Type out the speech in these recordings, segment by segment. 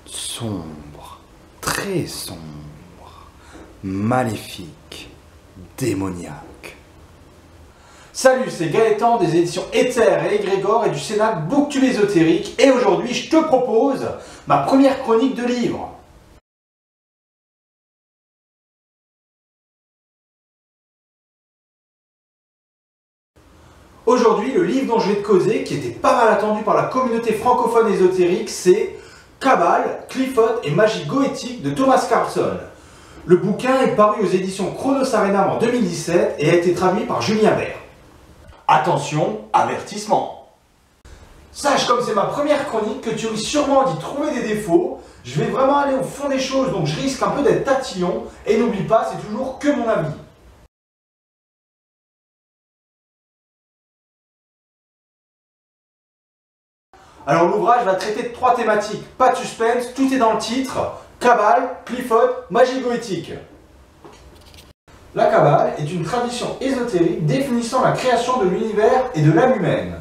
sombre, très sombre, maléfique, démoniaque. Salut, c'est Gaëtan des éditions Ether et Égrégore et du Cénacle Booktube Ésotérique, et aujourd'hui je te propose ma première chronique de livre. Aujourd'hui, le livre dont je vais te causer, qui était pas mal attendu par la communauté francophone ésotérique, c'est Cabale, Qliphoth et Magie goétique de Thomas Karlsson. Le bouquin est paru aux éditions Chronos Arenam en 2017 et a été traduit par Julien Bert. Attention, avertissement. Sache, comme c'est ma première chronique, que tu risques sûrement d'y trouver des défauts. Je vais vraiment aller au fond des choses, donc je risque un peu d'être tatillon. Et n'oublie pas, c'est toujours que mon avis. Alors l'ouvrage va traiter de 3 thématiques, pas de suspense, tout est dans le titre, Cabale, Qliphoth, Magie goétique. La Cabale est une tradition ésotérique définissant la création de l'univers et de l'âme humaine.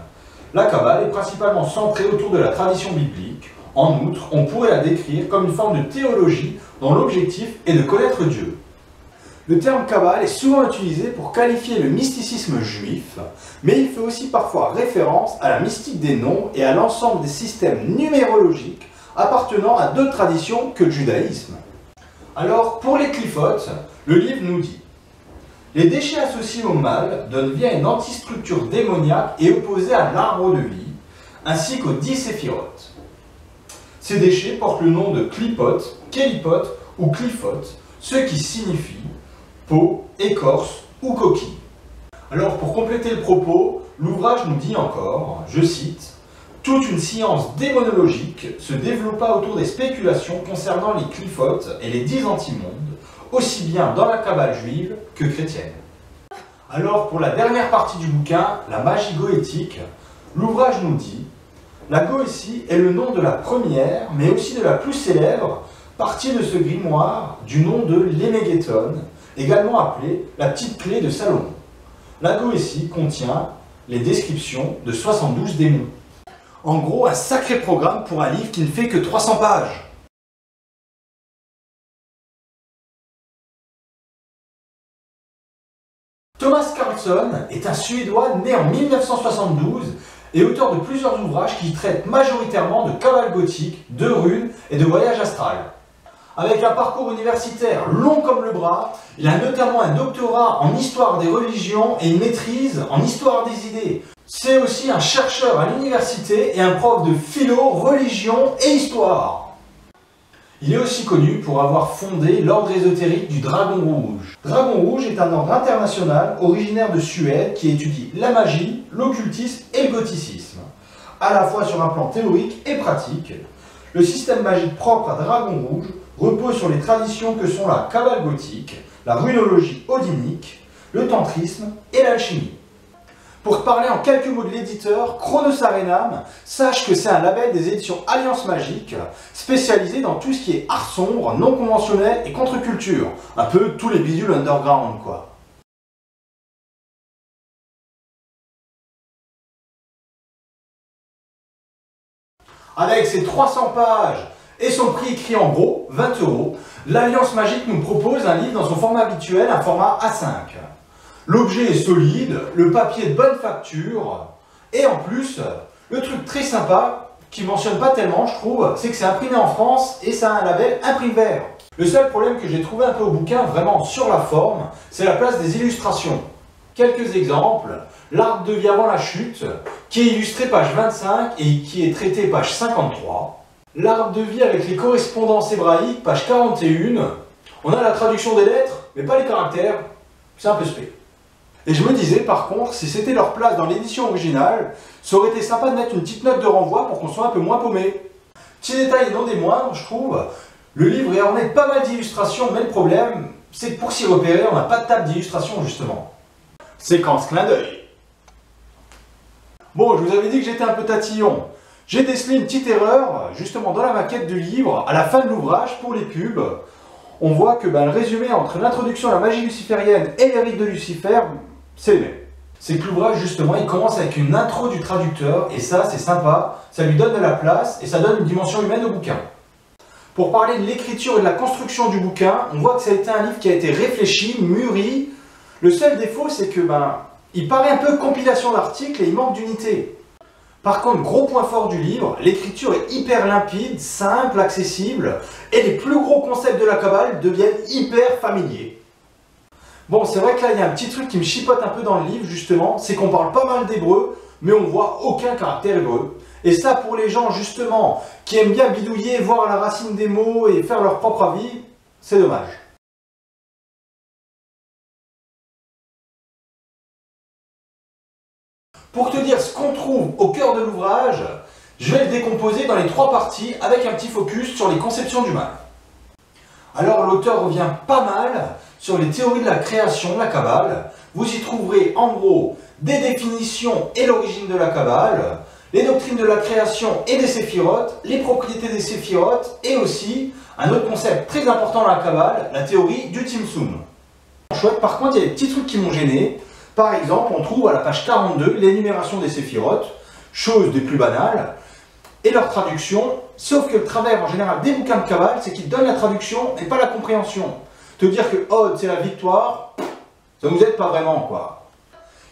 La Cabale est principalement centrée autour de la tradition biblique. En outre, on pourrait la décrire comme une forme de théologie dont l'objectif est de connaître Dieu. Le terme Cabale est souvent utilisé pour qualifier le mysticisme juif, mais il fait aussi parfois référence à la mystique des nombres et à l'ensemble des systèmes numérologiques appartenant à d'autres traditions que le judaïsme. Alors, pour les Qliphoth, le livre nous dit: les déchets associés au mal donnent vie à une antistructure démoniaque et opposée à l'arbre de vie, ainsi qu'aux 10 séphirotes. Ces déchets portent le nom de Qliphoth, Qéliphoth ou Qliphoth, ce qui signifie peau, écorce ou coquille. Alors pour compléter le propos, l'ouvrage nous dit encore, je cite, « Toute une science démonologique se développa autour des spéculations concernant les Qliphoth et les 10 antimondes, aussi bien dans la Cabale juive que chrétienne. » Alors pour la dernière partie du bouquin, la magie goétique, l'ouvrage nous dit « La goétie est le nom de la première, mais aussi de la plus célèbre, partie de ce grimoire du nom de l'Émégéton, également appelée la petite clé de Salomon. La goétie contient les descriptions de 72 démons. » En gros, un sacré programme pour un livre qui ne fait que 300 pages. Thomas Karlsson est un Suédois né en 1972 et auteur de plusieurs ouvrages qui traitent majoritairement de cabale gothique, de runes et de voyage astral. Avec un parcours universitaire long comme le bras, il a notamment un doctorat en histoire des religions et une maîtrise en histoire des idées. C'est aussi un chercheur à l'université et un prof de philo, religion et histoire. Il est aussi connu pour avoir fondé l'ordre ésotérique du Dragon Rouge. Dragon Rouge est un ordre international originaire de Suède qui étudie la magie, l'occultisme et le gothicisme, à la fois sur un plan théorique et pratique. Le système magique propre à Dragon Rouge repose sur les traditions que sont la cabale gothique, la runologie odinique, le tantrisme et l'alchimie. Pour te parler en quelques mots de l'éditeur, Chronos Arenam, sache que c'est un label des éditions Alliance Magique, spécialisé dans tout ce qui est art sombre, non conventionnel et contre-culture. Un peu tous les bidules underground, quoi. Avec ses 300 pages et son prix écrit en gros, 20 €, l'Alliance Magique nous propose un livre dans son format habituel, un format A5. L'objet est solide, le papier de bonne facture, et en plus, le truc très sympa, qui ne mentionne pas tellement, je trouve, c'est que c'est imprimé en France et ça a un label Imprimever. Le seul problème que j'ai trouvé un peu au bouquin, vraiment sur la forme, c'est la place des illustrations. Quelques exemples, l'arbre de vie avant la chute, qui est illustré page 25 et qui est traité page 53. L'arbre de vie avec les correspondances hébraïques, page 41. On a la traduction des lettres, mais pas les caractères. C'est un peu spé. Et je me disais, par contre, si c'était leur place dans l'édition originale, ça aurait été sympa de mettre une petite note de renvoi pour qu'on soit un peu moins paumé. Petit détail et non des moindres, je trouve, le livre est orné de pas mal d'illustrations, mais le problème, c'est que pour s'y repérer, on n'a pas de table d'illustration, justement. Séquence clin d'œil. Bon, je vous avais dit que j'étais un peu tatillon. J'ai décelé une petite erreur, justement dans la maquette du livre, à la fin de l'ouvrage, pour les pubs. On voit que le résumé entre l'introduction à la magie luciférienne et les rites de Lucifer, c'est le même. C'est que l'ouvrage, justement, il commence avec une intro du traducteur, et ça, c'est sympa, ça lui donne de la place, et ça donne une dimension humaine au bouquin. Pour parler de l'écriture et de la construction du bouquin, on voit que ça a été un livre qui a été réfléchi, mûri. Le seul défaut, c'est que il paraît un peu compilation d'articles et il manque d'unité. Par contre, gros point fort du livre, l'écriture est hyper limpide, simple, accessible, et les plus gros concepts de la Kabbale deviennent hyper familiers. Bon, c'est vrai que là, il y a un petit truc qui me chipote un peu dans le livre, justement, c'est qu'on parle pas mal d'hébreu, mais on voit aucun caractère hébreu. Et ça, pour les gens, justement, qui aiment bien bidouiller, voir la racine des mots et faire leur propre avis, c'est dommage. Pour te dire ce qu'on trouve au cœur de l'ouvrage, je vais le décomposer dans les 3 parties avec un petit focus sur les conceptions du mal. Alors l'auteur revient pas mal sur les théories de la création de la Kabbale. Vous y trouverez en gros des définitions et l'origine de la Kabbale, les doctrines de la création et des séphirotes, les propriétés des séphirotes et aussi un autre concept très important dans la Kabbale, la théorie du Tzimtzum. Chouette, par contre, il y a des petits trucs qui m'ont gêné. Par exemple, on trouve à la page 42 l'énumération des séphirotes, chose des plus banales, et leur traduction, sauf que le travers en général des bouquins de Kabbale, c'est qu'ils donnent la traduction et pas la compréhension. Te dire que Od c'est la victoire, ça vous aide pas vraiment quoi.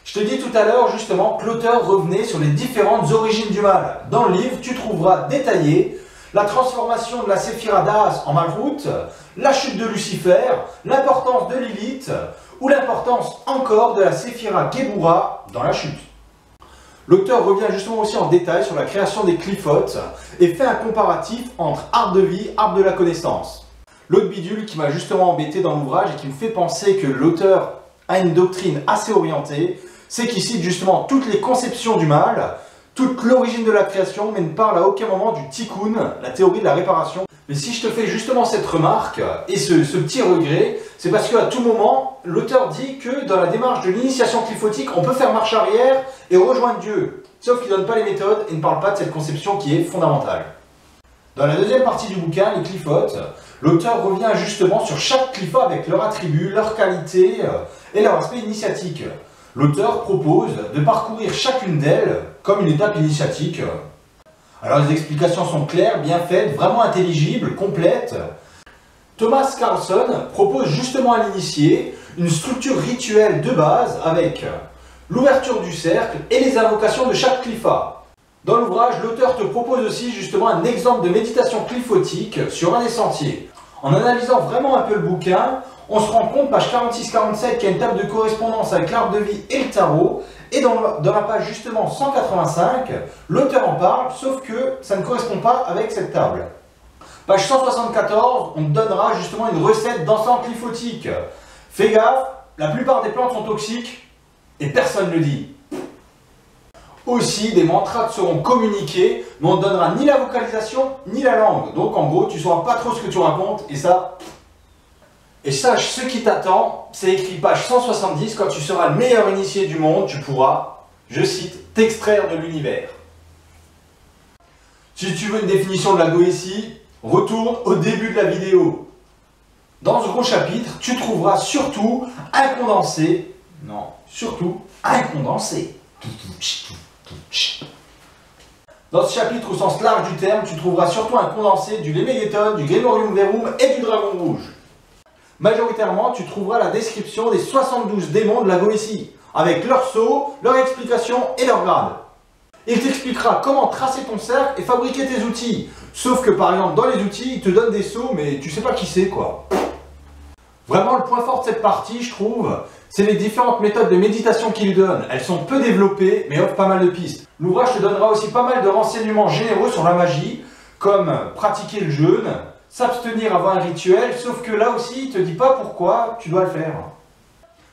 Je te dis tout à l'heure justement que l'auteur revenait sur les différentes origines du mal. Dans le livre, tu trouveras détaillé la transformation de la séphira d'As en Malchut, la chute de Lucifer, l'importance de Lilith, ou l'importance encore de la séphira Géboura dans la chute. L'auteur revient justement aussi en détail sur la création des clifotes et fait un comparatif entre arbre de vie, arbre de la connaissance. L'autre bidule qui m'a justement embêté dans l'ouvrage et qui me fait penser que l'auteur a une doctrine assez orientée, c'est qu'il cite justement toutes les conceptions du mal, toute l'origine de la création, mais ne parle à aucun moment du tikkun, la théorie de la réparation. Mais si je te fais justement cette remarque et ce petit regret, c'est parce qu'à tout moment, l'auteur dit que dans la démarche de l'initiation clifotique, on peut faire marche arrière et rejoindre Dieu. Sauf qu'il ne donne pas les méthodes et ne parle pas de cette conception qui est fondamentale. Dans la deuxième partie du bouquin, les clifotes, l'auteur revient justement sur chaque clifot avec leurs attributs, leurs qualités et leur aspect initiatique. L'auteur propose de parcourir chacune d'elles comme une étape initiatique. Alors les explications sont claires, bien faites, vraiment intelligibles, complètes. Thomas Carlson propose justement à l'initié une structure rituelle de base avec l'ouverture du cercle et les invocations de chaque clifa. Dans l'ouvrage, l'auteur te propose aussi justement un exemple de méditation clifotique sur un des sentiers. En analysant vraiment un peu le bouquin, on se rend compte, page 46-47, qu'il y a une table de correspondance avec l'arbre de vie et le tarot. Et dans la page justement 185, l'auteur en parle, sauf que ça ne correspond pas avec cette table. Page 174, on te donnera justement une recette d'encens clifotique. Fais gaffe, la plupart des plantes sont toxiques et personne ne le dit. Aussi, des mantras te seront communiqués, mais on ne donnera ni la vocalisation ni la langue. Donc en gros, tu ne sauras pas trop ce que tu racontes et ça... Et sache, ce qui t'attend, c'est écrit page 170, quand tu seras le meilleur initié du monde, tu pourras, je cite, t'extraire de l'univers. Si tu veux une définition de la Goétie, retourne au début de la vidéo. Dans ce gros chapitre, tu trouveras surtout un condensé, non, surtout un condensé. Dans ce chapitre au sens large du terme, tu trouveras surtout un condensé du Lemegethon, du Grimorium Verum et du Dragon Rouge. Majoritairement, tu trouveras la description des 72 démons de la Goétie, avec leurs sceaux, leurs explications et leurs grades. Il t'expliquera comment tracer ton cercle et fabriquer tes outils. Sauf que par exemple, dans les outils, il te donne des sceaux, mais tu sais pas qui c'est quoi. Vraiment, le point fort de cette partie, je trouve, c'est les différentes méthodes de méditation qu'il donne. Elles sont peu développées, mais offrent pas mal de pistes. L'ouvrage te donnera aussi pas mal de renseignements généreux sur la magie, comme pratiquer le jeûne, s'abstenir avant un rituel, sauf que là aussi, il ne te dit pas pourquoi tu dois le faire.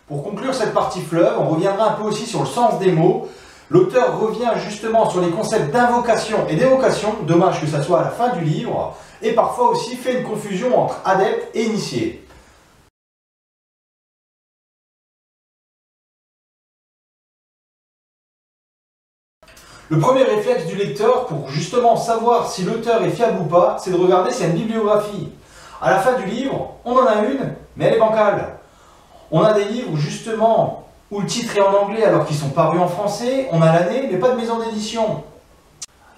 Pour conclure cette partie fleuve, on reviendra un peu aussi sur le sens des mots. L'auteur revient justement sur les concepts d'invocation et d'évocation, dommage que ça soit à la fin du livre, et parfois aussi fait une confusion entre adepte et initié. Le premier réflexe du lecteur pour justement savoir si l'auteur est fiable ou pas, c'est de regarder s'il y a une bibliographie. À la fin du livre, on en a une, mais elle est bancale. On a des livres justement où le titre est en anglais alors qu'ils sont parus en français, on a l'année mais pas de maison d'édition.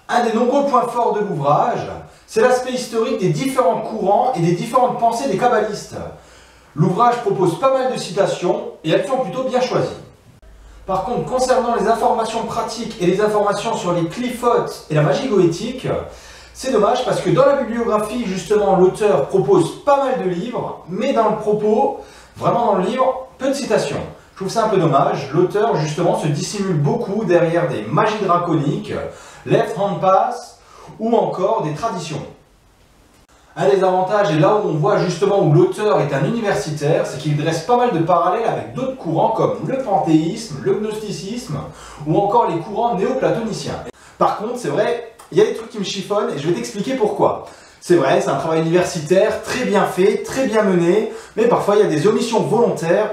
Un des nombreux points forts de l'ouvrage, c'est l'aspect historique des différents courants et des différentes pensées des kabbalistes. L'ouvrage propose pas mal de citations et elles sont plutôt bien choisies. Par contre, concernant les informations pratiques et les informations sur les clifot et la magie goétique, c'est dommage parce que dans la bibliographie, justement, l'auteur propose pas mal de livres, mais dans le propos, vraiment dans le livre, peu de citations. Je trouve ça un peu dommage. L'auteur, justement, se dissimule beaucoup derrière des magies draconiques, left hand pass ou encore des traditions. Un des avantages, et là où on voit justement où l'auteur est un universitaire, c'est qu'il dresse pas mal de parallèles avec d'autres courants comme le panthéisme, le gnosticisme ou encore les courants néoplatoniciens. Par contre, c'est vrai, il y a des trucs qui me chiffonnent et je vais t'expliquer pourquoi. C'est vrai, c'est un travail universitaire très bien fait, très bien mené, mais parfois il y a des omissions volontaires.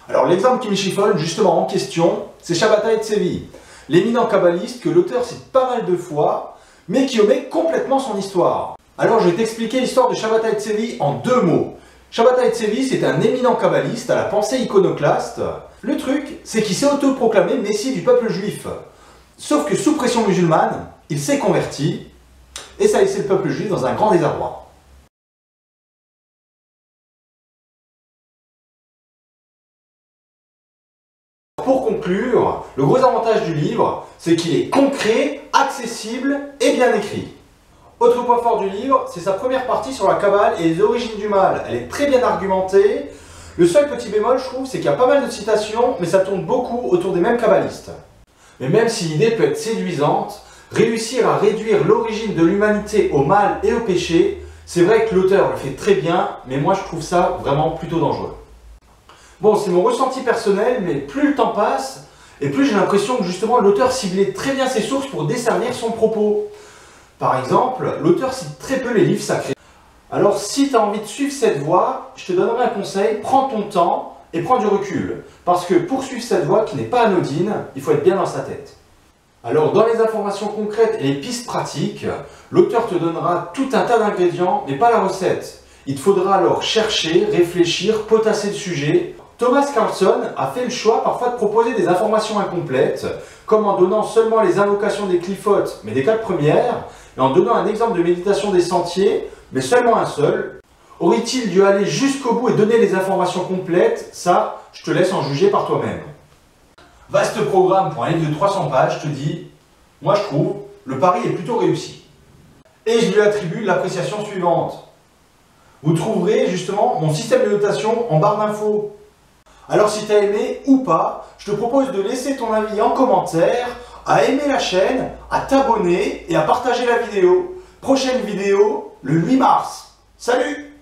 Alors l'exemple qui me chiffonne justement en question, c'est Shabbatai Tzvi, l'éminent kabbaliste que l'auteur cite pas mal de fois, mais qui omet complètement son histoire. Alors je vais t'expliquer l'histoire de Shabbatai Tzvi en 2 mots. Shabbatai Tzvi, c'est un éminent kabbaliste à la pensée iconoclaste. Le truc, c'est qu'il s'est autoproclamé messie du peuple juif. Sauf que sous pression musulmane, il s'est converti, et ça a laissé le peuple juif dans un grand désarroi. Pour conclure, le gros avantage du livre, c'est qu'il est concret, accessible et bien écrit. Autre point fort du livre, c'est sa première partie sur la Kabbale et les origines du mal. Elle est très bien argumentée. Le seul petit bémol, je trouve, c'est qu'il y a pas mal de citations, mais ça tourne beaucoup autour des mêmes kabbalistes. Mais même si l'idée peut être séduisante, réussir à réduire l'origine de l'humanité au mal et au péché, c'est vrai que l'auteur le fait très bien, mais moi je trouve ça vraiment plutôt dangereux. Bon, c'est mon ressenti personnel, mais plus le temps passe, et plus j'ai l'impression que justement l'auteur ciblait très bien ses sources pour desservir son propos. Par exemple, l'auteur cite très peu les livres sacrés. Alors si tu as envie de suivre cette voie, je te donnerai un conseil, prends ton temps et prends du recul. Parce que pour suivre cette voie qui n'est pas anodine, il faut être bien dans sa tête. Alors dans les informations concrètes et les pistes pratiques, l'auteur te donnera tout un tas d'ingrédients, mais pas la recette. Il te faudra alors chercher, réfléchir, potasser le sujet. Thomas Carlson a fait le choix parfois de proposer des informations incomplètes, comme en donnant seulement les invocations des clifot, mais des 4 premières, et en donnant un exemple de méditation des sentiers, mais seulement un seul. Aurait-il dû aller jusqu'au bout et donner les informations complètes? Ça, je te laisse en juger par toi-même. Vaste programme pour un livre de 300 pages, je te dis, moi je trouve, le pari est plutôt réussi. Et je lui attribue l'appréciation suivante. Vous trouverez justement mon système de notation en barre d'infos. Alors si tu as aimé ou pas, je te propose de laisser ton avis en commentaire, à aimer la chaîne, à t'abonner et à partager la vidéo. Prochaine vidéo, le 8 mars. Salut!